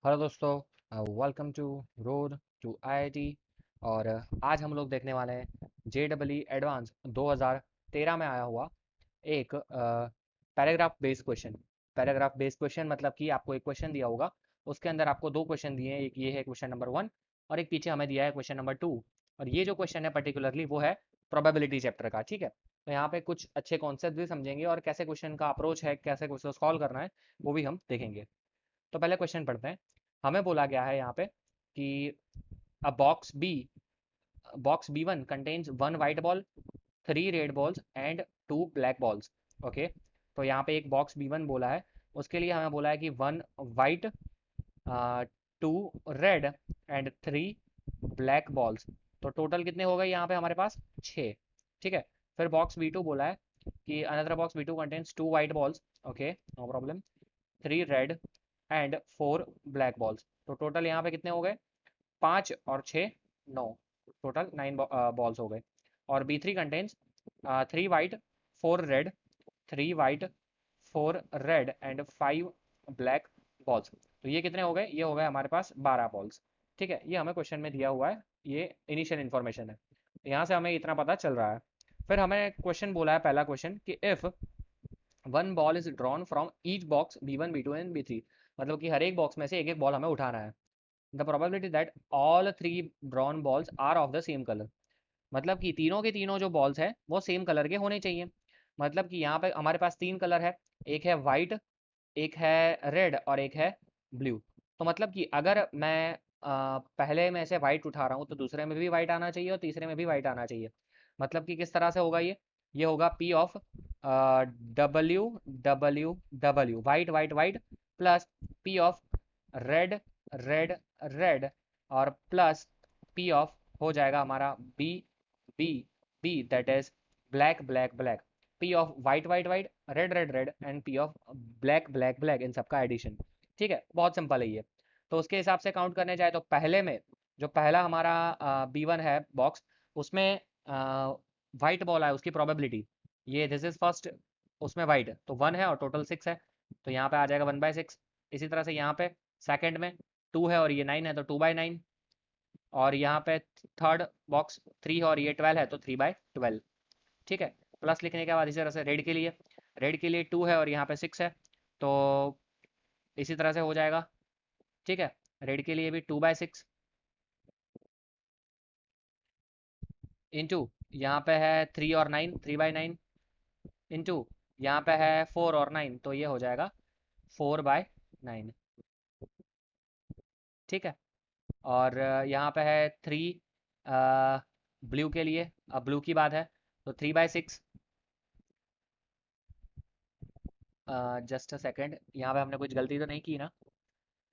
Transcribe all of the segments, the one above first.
Hello दोस्तों, welcome to road to IIT. और आज हम लोग देखने वाले हैं जेडबलई एडवांस 2013 में आया हुआ एक paragraph based question. Paragraph based question मतलब कि आपको एक क्वेश्चन दिया होगा, उसके अंदर आपको दो क्वेश्चन दिए हैं। एक ये है क्वेश्चन नंबर 1 और एक पीछे हमें दिया है क्वेश्चन नंबर 2। और ये जो क्वेश्चन है पर्टिकुलरली वो है प्रोबेबिलिटी चैप्टर का। ठीक है, तो यहाँ पे कुछ अच्छे कॉन्सेप्ट भी समझेंगे और कैसे क्वेश्चन का अप्रोच है, कैसे क्वेश्चन सॉल्व करना है, वो भी हम देखेंगे। तो पहले क्वेश्चन पढ़ते हैं। हमें बोला गया है यहाँ पे कि अ box B1 contains one white ball, three red balls and two black balls। Okay, तो यहाँ पे एक बॉक्स B1 बोला है, उसके लिए हमें बोला है कि one white, two red and three black balls. तो टोटल कितने हो गए यहाँ पे हमारे पास? 6। ठीक है, फिर बॉक्स B2 बोला है कि another box B2 contains two white balls. Okay, no problem. Three red and four black balls. तो टोटल यहाँ पे कितने हो गए? 5 और 6, 9। टोटल 9 बॉल्स हो गए। और B3 contains three white, four red, three white, four red and five black balls. तो ये कितने हो गए? ये हो गए हमारे पास 12 बॉल्स। ठीक है, ये हमें क्वेश्चन में दिया हुआ है, ये इनिशियल इन्फॉर्मेशन है। यहाँ से हमें इतना पता चल रहा है। फिर हमें क्वेश्चन बोला है, पहला क्वेश्चन, कि if one ball is drawn from each box B1 B2 and B3, मतलब कि हर एक बॉक्स में से एक एक बॉल हमें उठाना है। The probability that all three drawn balls are of the same colour, मतलब कि तीनों के तीनों जो बॉल्स हैं वो सेम कलर के होने चाहिए। मतलब कि यहाँ पे हमारे पास तीन कलर है, एक है वाइट, एक है रेड और एक है ब्लू। तो मतलब कि अगर मैं पहले में से वाइट उठा रहा हूँ तो दूसरे में भी वाइट आना चाहिए और तीसरे में भी वाइट आना चाहिए। मतलब कि किस तरह से होगा ये होगा P of W W W, white white white, plus P of red red red, और प्लस P ऑफ हो जाएगा हमारा B B B, that is black black black. P of white white white, red red red and P of black black black, इन सबका addition. ठीक है, बहुत simple है ये। तो उसके हिसाब से काउंट करने जाए तो पहले में जो पहला हमारा B1 है बॉक्स, उसमें वाइट बॉल है, उसकी प्रोबेबिलिटी, ये दिस इज फर्स्ट, उसमें वाइट तो 1 है और टोटल 6 है, तो यहाँ पे आ जाएगा 1/6। इसी तरह से यहाँ पे सेकंड में 2 है और ये 9 है तो 2/9। और यहाँ पे थर्ड बॉक्स 3 है और ये 12 है तो 3/12। ठीक है, प्लस लिखने के बाद इसी तरह से रेड के लिए 2 है और यहाँ पे 6 है, तो इसी तरह से हो जाएगा। ठीक है, रेड के लिए भी 2/6 इंटू यहाँ पे है 3 और 9, 3/9 इंटू यहाँ पे है 4 और 9, तो ये हो जाएगा 4/9। ठीक है, और यहाँ पे है 3 ब्लू के लिए, अब ब्लू की बात है तो 3/6। जस्ट अ सेकेंड, यहाँ पे हमने कुछ गलती तो नहीं की ना?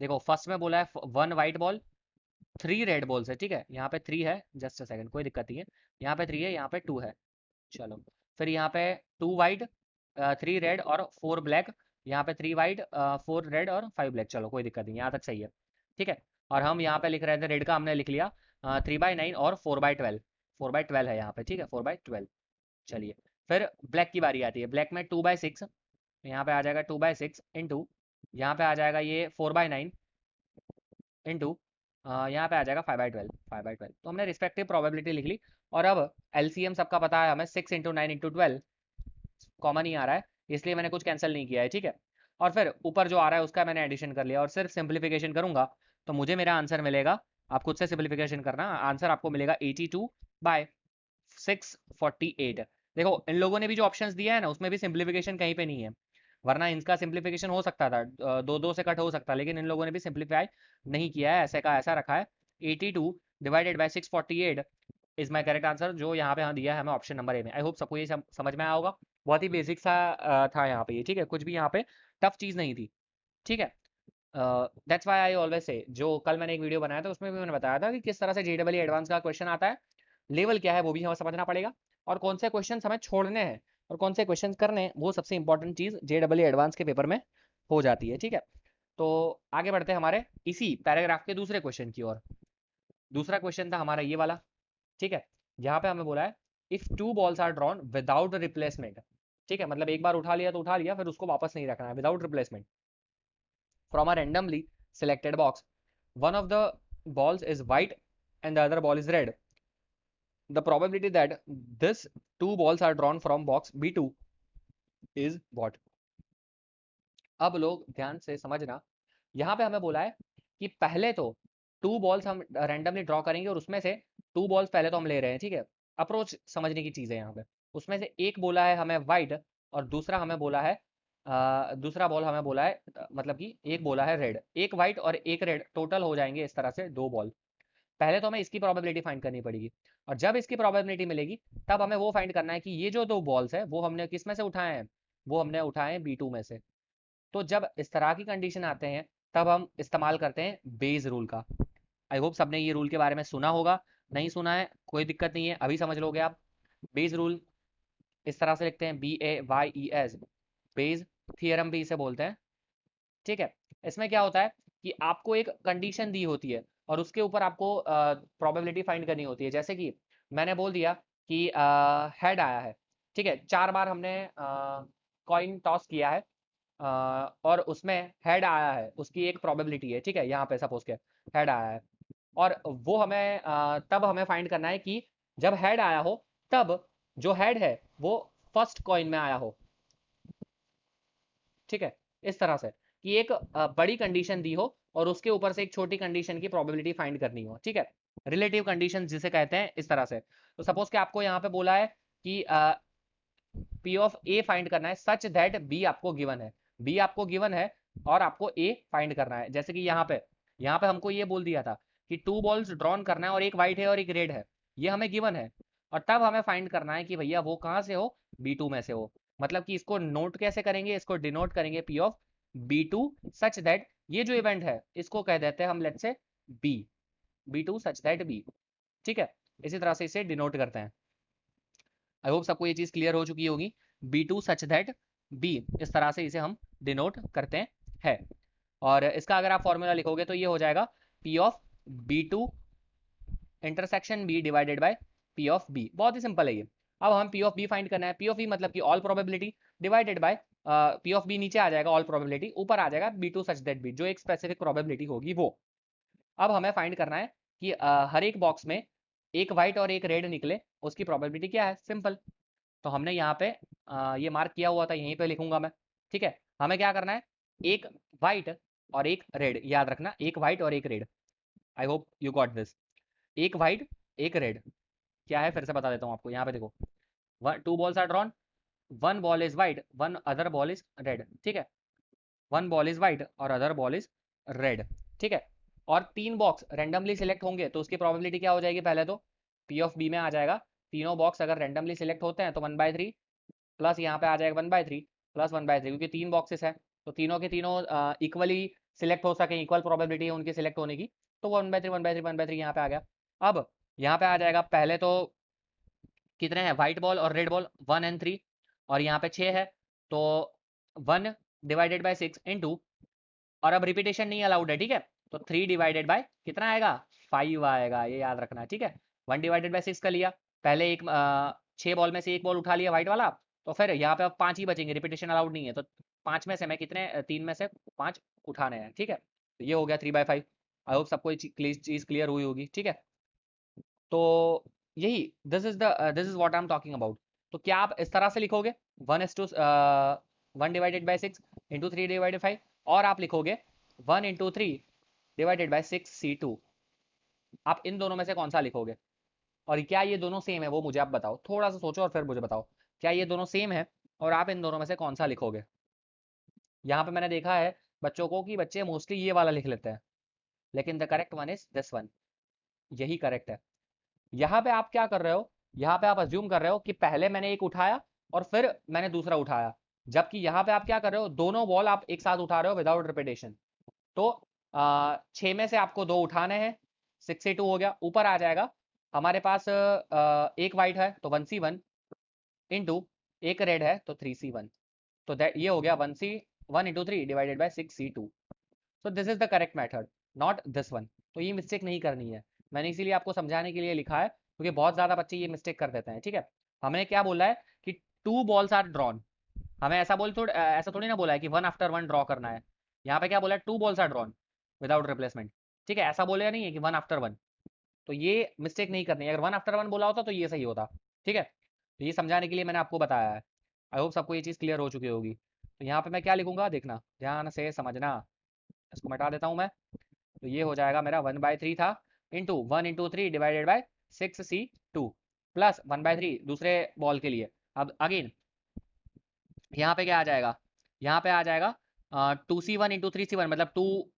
देखो, फर्स्ट में बोला है one white ball, three red balls है। ठीक है, यहाँ पे 3 है, जस्ट अ सेकंड, कोई दिक्कत नहीं है। यहाँ पे 3 है, यहाँ पे 2 है। चलो, फिर यहाँ पे 2 वाइट, 3 रेड और 4 ब्लैक। यहाँ पे 3 वाइट, 4 रेड और 5 ब्लैक। चलो, कोई दिक्कत नहीं, यहाँ तक सही है। ठीक है, और हम यहाँ पे लिख रहे थे रेड का, हमने लिख लिया 3/9 और 4/12। 4/12 है यहाँ पे। ठीक है, 4/12। चलिए, फिर ब्लैक की बारी आती है। ब्लैक में 2/6, यहाँ पे आ जाएगा 2/6 इंटू, यहाँ पे आ जाएगा ये 4/9 इंटू, यहाँ पे आ जाएगा 5/12। 5/12 तो हमने रिस्पेक्टिव प्रोबेबिलिटी लिख ली। और अब एलसीएम सबका पता है हमें, 6 × 9 × 12 कॉमन ही आ रहा है, इसलिए मैंने कुछ कैंसिल नहीं किया है। ठीक है, और फिर ऊपर जो आ रहा है उसका मैंने एडिशन कर लिया और सिर्फ सिंप्लीफिकेशन करूंगा तो मुझे मेरा आंसर मिलेगा। आप खुद से सिंप्लीफिकेशन करना, आंसर आपको मिलेगा 82/648। देखो, इन लोगों ने भी जो ऑप्शंस दिया है ना, उसमें भी सिंप्लीफिकेशन कहीं पे नहीं है, वरना इनका सिंप्लीफिकेशन हो सकता था, दो दो से कट हो सकता, लेकिन इन लोगों ने भी सिंप्लीफाई नहीं किया है, ऐसे का ऐसा रखा है। 82/648 इज माई करेक्ट आंसर, जो यहाँ पे हाँ दिया है हमें ऑप्शन नंबर ए में। आई होप सबको ये समझ में आया होगा। बहुत ही बेसिक सा था यहाँ पे ये। ठीक है, कुछ भी यहाँ पे टफ चीज़ नहीं थी। ठीक है, that's why I always say, जो कल मैंने एक वीडियो बनाया था उसमें भी मैंने बताया था कि किस तरह से जेडबल एडवांस का क्वेश्चन आता है, लेवल क्या है वो भी हमें समझना पड़ेगा, और कौन से क्वेश्चन हमें छोड़ने हैं और कौन से क्वेश्चन करने हैं, वो सबसे इंपॉर्टेंट चीज़ जेडबल एडवांस के पेपर में हो जाती है। ठीक है, तो आगे बढ़ते हैं हमारे इसी पैराग्राफ के दूसरे क्वेश्चन की ओर। दूसरा क्वेश्चन था हमारा ये वाला। ठीक है, यहाँ पे हमें बोला है if two balls are drawn without replacement. ठीक है, मतलब एक बार उठा लिया तो उठा लिया, फिर उसको वापस नहीं रखना है, without replacement, from a randomly selected box. One of the balls is white and the other ball is red. The probability that this two balls are drawn from box B2 is what? अब लोग ध्यान से समझना, यहाँ पे हमें बोला है कि पहले तो टू बॉल्स हम रैंडमली ड्रॉ करेंगे और उसमें से टू बॉल्स पहले तो हम ले रहे हैं, ठीक है। अप्रोच समझने की चीज़ है यहाँ पे। उसमें से एक बोला है हमें वाइट और दूसरा हमें बोला है दूसरा बॉल हमें बोला है मतलब कि एक बोला है रेड। एक वाइट और एक रेड टोटल हो जाएंगे इस तरह से दो बॉल। पहले तो हमें इसकी प्रोबेबिलिटी फाइंड करनी पड़ेगी और जब इसकी प्रोबेबिलिटी मिलेगी तब हमें वो फाइंड करना है कि ये जो दो बॉल्स है वो हमने किस में से उठाए हैं, वो हमने उठाए हैं B2 में से। तो जब इस तरह की कंडीशन आते हैं तब हम इस्तेमाल करते हैं बेज रूल का। आई होप सबने ये रूल के बारे में सुना होगा, नहीं सुना है कोई दिक्कत नहीं है, अभी समझ लोगे आप। बेज रूल इस तरह से लिखते हैं BAYES, बेज थियरम भी इसे बोलते हैं, ठीक है। इसमें क्या होता है कि आपको एक कंडीशन दी होती है और उसके ऊपर आपको प्रोबेबिलिटी फाइंड करनी होती है। जैसे कि मैंने बोल दिया कि हेड आया है, ठीक है, 4 बार हमने कॉइन टॉस किया है और उसमें हेड आया है, उसकी एक प्रोबेबिलिटी है, ठीक है। यहाँ पे सपोज के हेड आया है और वो हमें तब हमें फाइंड करना है कि जब हेड आया हो तब जो हेड है वो फर्स्ट कॉइन में आया हो, ठीक है। इस तरह से कि एक बड़ी कंडीशन दी हो और उसके ऊपर से एक छोटी कंडीशन की प्रोबेबिलिटी फाइंड करनी हो, ठीक है। रिलेटिव कंडीशन जिसे कहते हैं, इस तरह से। तो सपोज कि आपको यहाँ पे बोला है कि P ऑफ A फाइंड करना है सच दैट B आपको गिवन है, B आपको गिवन है और आपको A फाइंड करना है। जैसे कि यहाँ पे हमको ये बोल दिया था कि टू बॉल्स ड्रॉन करना है और एक वाइट है और एक रेड है, ये हमें गिवन है और तब हमें फाइंड करना है कि भैया वो कहाँ से हो, B2 में से हो। मतलब कि इसको नोट कैसे करेंगे, इसको डिनोट करेंगे P of B2 such that ये जो इवेंट है इसको कह देते हैं हम let's say B, B2 such that B, ठीक है। इसी तरह से इसे डिनोट करते हैं। आई होप सबको ये चीज़ क्लियर हो चुकी होगी। B2 सच दैट B, इस तरह से इसे हम डिनोट करते हैं। और इसका अगर आप फॉर्मूला लिखोगे तो ये हो जाएगा P of B2 intersection B divided by P of B। बहुत ही सिंपल है ये। अब हम P ऑफ B फाइंड करना है। P ऑफ B मतलब कि all probability divided by P of B नीचे आ जाएगा ऑल प्रोबेबिलिटी, ऊपर आ जाएगा B2 सच दैट B, जो एक स्पेसिफिक प्रोबेबिलिटी होगी वो। अब हमें फाइंड करना है कि हर एक बॉक्स में एक वाइट और एक रेड निकले, उसकी प्रोबेबिलिटी क्या है, सिंपल। तो हमने यहाँ पे ये मार्क किया हुआ था, यहीं पे लिखूंगा मैं, ठीक है। हमें क्या करना है, एक वाइट और एक रेड, याद रखना एक वाइट और एक red. I hope you got this. एक वाइट एक रेड क्या है, फिर से बता देता हूँ आपको। यहाँ पे देखो, two balls are drawn, one ball is white, one other ball is red, ठीक है। वन बॉल इज वाइट और अदर बॉल इज रेड, ठीक है। और तीन बॉक्स रैंडमली सिलेक्ट होंगे तो उसकी प्रोबेबिलिटी क्या हो जाएगी, पहले तो P ऑफ B में आ जाएगा। तीनों बॉक्स अगर रैंडमली सिलेक्ट होते हैं तो 1/3 प्लस यहाँ पे आ जाएगा 1/3 प्लस 1/3, क्योंकि तीन बॉक्सेस हैं तो तीनों के तीनों इक्वली सिलेक्ट हो सके, इक्वल प्रोबेबिलिटी है उनकी सिलेक्ट होने की, तो 1/3 1/3 1/3 यहाँ पे आ गया। अब यहाँ पे आ जाएगा, पहले तो कितने हैं व्हाइट बॉल और रेड बॉल, 1 एंड 3, और यहाँ पे 6 है तो 1 डिवाइडेड बाय 6 इंटू, और अब रिपीटेशन नहीं अलाउड है, ठीक है। तो 3 डिवाइडेड बाय कितना आएगा, 5 आएगा, ये याद रखना, ठीक है। 1 डिवाइडेड बाय 6 का लिया, पहले एक 6 बॉल में से एक बॉल उठा लिया व्हाइट वाला, तो फिर यहाँ पे अब 5 ही बचेंगे, रिपीटेशन अलाउड नहीं है, तो 5 में से मैं कितने 3 में से 5 उठाने हैं, ठीक है। तो ये हो गया 3/5। आई होप सबको ये चीज़ क्लियर हुई होगी, ठीक है। तो यही this is what I am talking about. तो क्या आप इस तरह से लिखोगे 1 डिवाइडेड बाय 6 इंटू 3 डिवाइडेड 5, और आप लिखोगे 1 इंटू 3 डिवाइडेड बाय 6C2। आप इन दोनों में से कौन सा लिखोगे, और क्या ये दोनों सेम है वो मुझे आप बताओ, थोड़ा सा सोचो और फिर मुझे बताओ क्या ये दोनों सेम है और आप इन दोनों में से कौन सा लिखोगे। यहाँ पे मैंने देखा है बच्चों को कि बच्चे मोस्टली ये वाला लिख लेते हैं, लेकिन the correct one is this one, यही करेक्ट है। यहाँ पे आप क्या कर रहे हो, यहाँ पे आप अज्यूम कर रहे हो कि पहले मैंने एक उठाया और फिर मैंने दूसरा उठाया, जबकि यहाँ पे आप क्या कर रहे हो, दोनों बॉल आप एक साथ उठा रहे हो विदाउट रिपीटेशन। तो 6 में से आपको 2 उठाने हैं, 6C2 हो गया, ऊपर आ जाएगा हमारे पास एक वाइट है तो 1C1 इंटू एक रेड है तो 3C1, तो दैट ये हो गया 1 into 3 divided by 6C2। So this is the correct method, not this one. तो ये मिस्टेक नहीं करनी है, मैंने इसीलिए आपको समझाने के लिए लिखा है, क्योंकि बहुत ज़्यादा बच्चे ये मिस्टेक कर देते हैं, ठीक है। हमने क्या बोला है कि टू बॉल्स आर ड्रॉन, हमें ऐसा थोड़ी ना बोला है कि वन आफ्टर वन ड्रॉ करना है। यहाँ पे क्या बोला है, two balls are drawn, without replacement. ठीक है, ऐसा बोलेगा नहीं है कि वन आफ्टर वन, तो ये मिस्टेक नहीं करनी है। अगर वन आफ्टर वन बोला होता तो ये सही होता। ठीक है, तो ये समझाने के लिए मैंने आपको बताया है। आई होप सबको ये चीज़ क्लियर हो चुकी होगी। तो यहाँ पे मैं क्या लिखूंगा देखना, ध्यान से समझना। इसको मिटा देता हूँ मैं। तो ये हो जाएगा मेरा 1/3 था, into 1 × 3 divided by 6c2 plus 1/3 दूसरे बॉल के लिए। अब अगेन यहाँ पे क्या आ जाएगा, यहाँ पे आ जाएगा 2c1 × 3c1 मतलब 2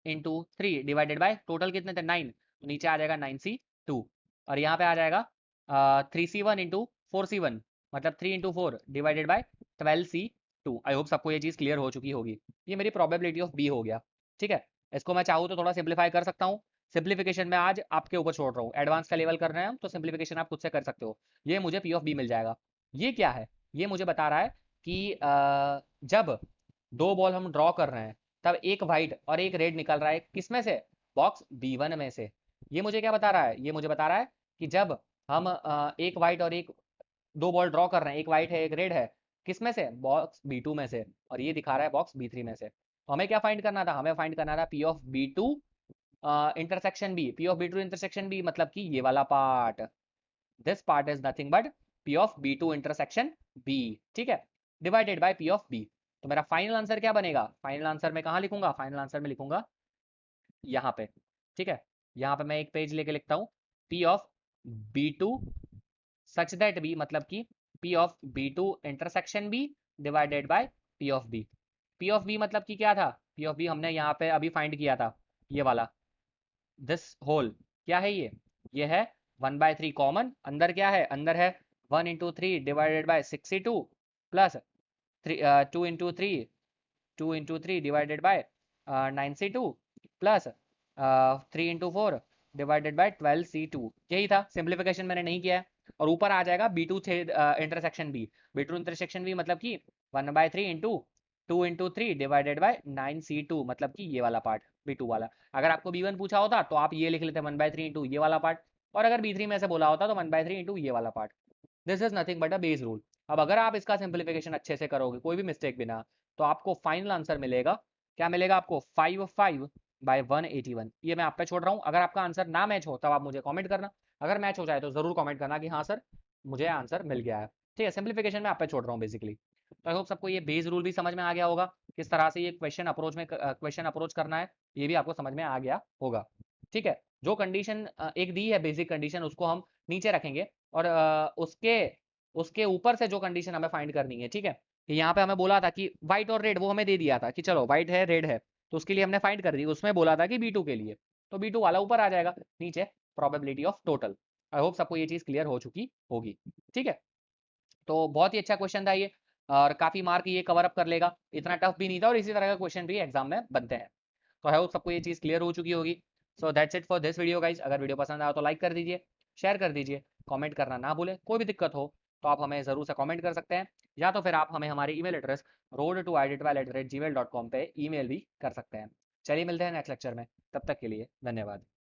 × 3 डिवाइडेड बाय टोटल कितने थे 9, तो नीचे आ जाएगा 9c2। और यहाँ पे आ जाएगा 3c1 × 4c1 मतलब 3 × 4 divided by 12c2। I hope सबको ये चीज़ क्लियर हो चुकी होगी। ये मेरी प्रोबेबिलिटी ऑफ बी हो गया। ठीक है, इसको मैं चाहूँ तो थोड़ा सिंप्लीफाई कर सकता हूँ। सिंप्लीफिकेशन में आज आपके ऊपर छोड़ रहा हूँ, एडवांस का लेवल कर रहे हैं हम, तो सिंप्लीफिकेशन आप खुद से कर सकते हो। ये मुझे पी ऑफ बी मिल जाएगा। ये क्या है, ये मुझे बता रहा है कि जब दो बॉल हम ड्रॉ कर रहे हैं तब एक वाइट और एक रेड निकल रहा है, किसमें से, बॉक्स B1 में से। ये मुझे क्या बता रहा है, ये मुझे बता रहा है कि जब हम एक वाइट और एक दो बॉल ड्रॉ कर रहे हैं, एक वाइट है एक रेड है, किसमें से, बॉक्स B2 में से, और ये दिखा रहा है बॉक्स B3 में से। तो हमें क्या फाइंड करना था, हमें फाइंड करना था P of B2 intersection B। P of B2 intersection B मतलब कि ये वाला part, this part is nothing but P of B2 intersection B। ठीक है, divided by P of B। तो मेरा फाइनल आंसर क्या बनेगा, फाइनल आंसर में कहाँ लिखूंगा, फाइनल आंसर में लिखूंगा यहाँ पे। ठीक है, यहाँ पे मैं एक पेज लेके लिखता हूँ, P of B2 such that B मतलब कि P of B2 intersection B divided by P of B। P of B मतलब कि क्या था, P ऑफ B हमने यहाँ पे अभी फाइंड किया था, ये वाला, दिस होल क्या है ये है 1/3 कॉमन, अंदर क्या है, अंदर है 1 × 3 divided by 6c2 plus 2 × 3 divided by 9c2 plus 3 × 4 divided by 12c2। यही था, सिंप्लीफिकेशन मैंने नहीं किया है। और ऊपर आ जाएगा B2 intersection B। B2 intersection B मतलब कि 1/3 इंटू 2 × 3 डिवाइडेड बाय 9c2 मतलब कि ये वाला पार्ट B2 वाला। अगर आपको B1 पूछा होता तो आप ये लिख लेते 1/3 इंटू ये वाला पार्ट, और अगर B3 में से बोला होता तो 1/3 इंटू ये वाला part. This is nothing but a base rule. अब अगर आप इसका सिंप्लीफिकेशन अच्छे से करोगे कोई भी मिस्टेक बिना, तो आपको फाइनल आंसर मिलेगा, क्या मिलेगा आपको, 55/181। ये मैं आप पे छोड़ रहा हूँ, अगर आपका आंसर ना मैच हो तब आप मुझे कमेंट करना, अगर मैच हो जाए तो जरूर कमेंट करना कि हाँ सर मुझे आंसर मिल गया है। ठीक है, सिंप्लीफिकेशन में आप पे छोड़ रहा हूँ बेसिकली। तो आई होप सबको ये बेस रूल भी समझ में आ गया होगा, किस तरह से ये क्वेश्चन अप्रोच करना है, ये भी आपको समझ में आ गया होगा। ठीक है, जो कंडीशन एक दी है बेसिक कंडीशन, उसको हम नीचे रखेंगे, और उसके उसके ऊपर से जो कंडीशन हमें फाइंड करनी है। ठीक है, कि यहाँ पे हमें बोला था कि व्हाइट और रेड, वो हमें दे दिया था कि चलो व्हाइट है रेड है, तो उसके लिए हमने फाइंड कर दी, उसमें बोला था कि B2 के लिए, तो B2 वाला ऊपर आ जाएगा, नीचे probability of total. I hope सबको ये चीज़ क्लियर हो चुकी होगी। ठीक है, तो बहुत ही अच्छा क्वेश्चन था ये, और काफ़ी मार्क ये कवर अप कर लेगा, इतना टफ भी नहीं था, और इसी तरह का क्वेश्चन भी एग्जाम में बनते हैं। तो आई होप सबको ये चीज़ क्लियर हो चुकी होगी। So that's it for this video guys. अगर वीडियो पसंद आया तो लाइक कर दीजिए, शेयर कर दीजिए, कमेंट करना ना भूलें। कोई भी दिक्कत हो तो आप हमें ज़रूर से कमेंट कर सकते हैं, या तो फिर आप हमें हमारे ईमेल एड्रेस road2idit@gmail.com पे ईमेल भी कर सकते हैं। चलिए मिलते हैं नेक्स्ट लेक्चर में, तब तक के लिए धन्यवाद।